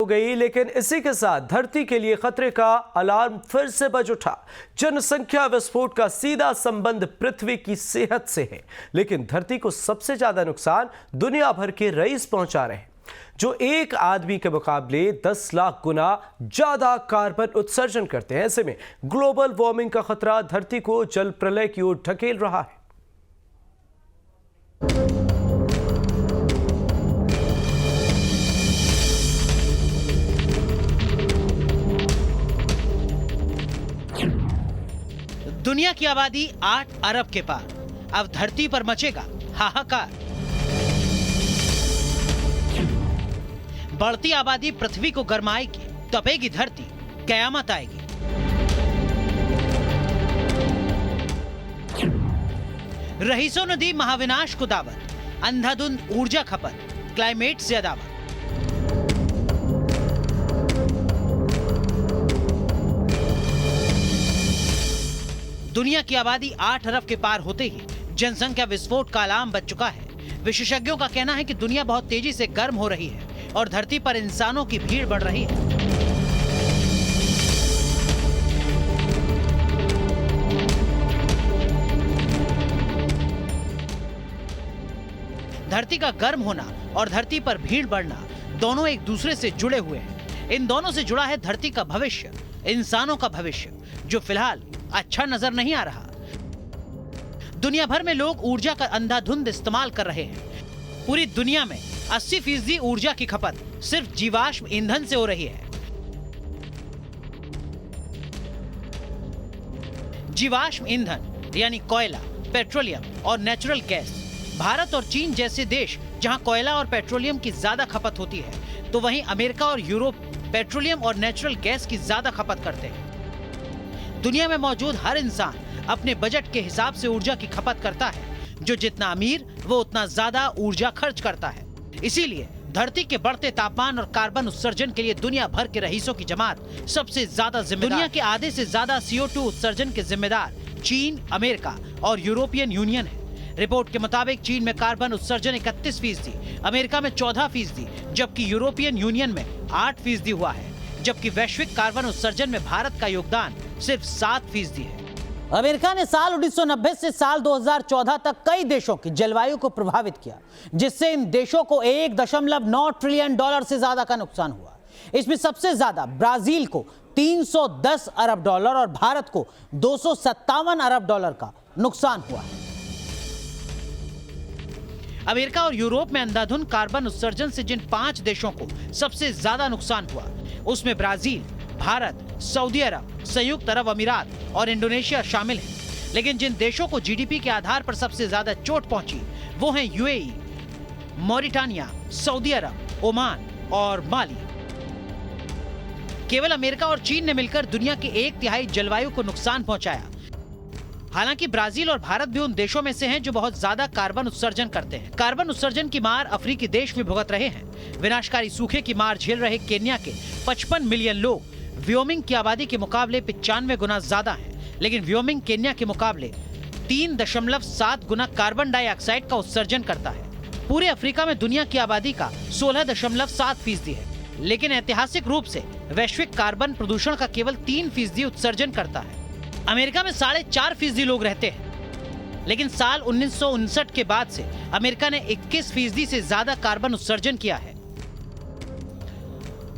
गई, लेकिन इसी के साथ धरती के लिए खतरे का अलार्म फिर से बज उठा। जनसंख्या विस्फोट का सीधा संबंध पृथ्वी की सेहत से है, लेकिन धरती को सबसे ज्यादा नुकसान दुनिया भर के रईस पहुंचा रहे हैं, जो एक आदमी के मुकाबले 10 लाख गुना ज्यादा कार्बन उत्सर्जन करते हैं। ऐसे में ग्लोबल वार्मिंग का खतरा धरती को जल प्रलय की ओर ढकेल रहा है। दुनिया की आबादी 8 अरब के पार। अब धरती पर मचेगा हाहाकार। बढ़ती आबादी पृथ्वी को गरमाएगी, तपेगी धरती, कयामत आएगी। रईसों ने दी महाविनाश को दावत, अंधाधुंध ऊर्जा खपत, क्लाइमेट से अदावत। दुनिया की आबादी 8 अरब के पार होते ही जनसंख्या विस्फोट का अलार्म बज चुका है। विशेषज्ञों का कहना है कि दुनिया बहुत तेजी से गर्म हो रही है और धरती पर इंसानों की भीड़ बढ़ रही है। धरती का गर्म होना और धरती पर भीड़ बढ़ना दोनों एक दूसरे से जुड़े हुए हैं। इन दोनों से जुड़ा है धरती का भविष्य, इंसानों का भविष्य, जो फिलहाल अच्छा नजर नहीं आ रहा। दुनिया भर में लोग ऊर्जा का अंधाधुंध इस्तेमाल कर रहे हैं। पूरी दुनिया में 80% ऊर्जा की खपत सिर्फ जीवाश्म ईंधन से हो रही है। जीवाश्म ईंधन यानी कोयला, पेट्रोलियम और नेचुरल गैस। भारत और चीन जैसे देश जहां कोयला और पेट्रोलियम की ज्यादा खपत होती है, तो वहीं अमेरिका और यूरोप पेट्रोलियम और नेचुरल गैस की ज्यादा खपत करते हैं। दुनिया में मौजूद हर इंसान अपने बजट के हिसाब से ऊर्जा की खपत करता है। जो जितना अमीर वो उतना ज्यादा ऊर्जा खर्च करता है। इसीलिए धरती के बढ़ते तापमान और कार्बन उत्सर्जन के लिए दुनिया भर के रईसों की जमात सबसे ज्यादा जिम्मेदार। दुनिया के आधे से ज्यादा CO2 उत्सर्जन के जिम्मेदार चीन, अमेरिका और यूरोपियन यूनियन है। रिपोर्ट के मुताबिक चीन में कार्बन उत्सर्जन 31%, अमेरिका में 14%, जबकि यूरोपियन यूनियन में 8% हुआ है। जबकि वैश्विक कार्बन उत्सर्जन में भारत का योगदान सिर्फ 7% है। अमेरिका ने साल 1990 से साल 2014 तक कई देशों की जलवायु को प्रभावित किया, जिससे इन देशों को $1.9 ट्रिलियन से ज्यादा का नुकसान हुआ। इसमें सबसे ज्यादा ब्राजील को $310 अरब और भारत को $257 अरब का नुकसान हुआ है। अमेरिका और यूरोप में अंधाधुंध कार्बन उत्सर्जन से जिन 5 देशों को सबसे ज्यादा नुकसान हुआ, उसमें ब्राजील, भारत, सऊदी अरब, संयुक्त अरब अमीरात और इंडोनेशिया शामिल हैं। लेकिन जिन देशों को GDP के आधार पर सबसे ज्यादा चोट पहुंची, वो हैं UAE, मॉरिटानिया, सऊदी अरब, ओमान और माली। केवल अमेरिका और चीन ने मिलकर दुनिया के 1/3 जलवायु को नुकसान पहुंचाया। हालांकि ब्राजील और भारत भी उन देशों में से हैं जो बहुत ज्यादा कार्बन उत्सर्जन करते हैं। कार्बन उत्सर्जन की मार अफ्रीकी देश में भुगत रहे हैं। विनाशकारी सूखे की मार झेल रहे केन्या के 55 मिलियन लोग व्योमिंग की आबादी के मुकाबले 95 गुना ज्यादा हैं। लेकिन व्योमिंग केन्या के मुकाबले 3.7 गुना कार्बन डाइऑक्साइड का उत्सर्जन करता है। पूरे अफ्रीका में दुनिया की आबादी का 16.7% है, लेकिन ऐतिहासिक रूप से वैश्विक कार्बन प्रदूषण का केवल 3% उत्सर्जन करता है। अमेरिका में 4.5% लोग रहते हैं, लेकिन साल 1959 के बाद से अमेरिका ने 21% से ज्यादा कार्बन उत्सर्जन किया है।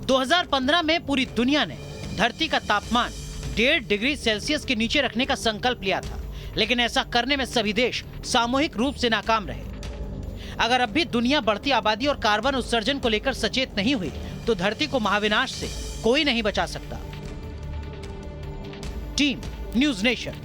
2015 में पूरी दुनिया ने धरती का तापमान 1.5 डिग्री सेल्सियस के नीचे रखने का संकल्प लिया था, लेकिन ऐसा करने में सभी देश सामूहिक रूप से नाकाम रहे। अगर अब भी दुनिया बढ़ती आबादी और कार्बन उत्सर्जन को लेकर सचेत नहीं हुई, तो धरती को महाविनाश से कोई नहीं बचा सकता। Team news nation.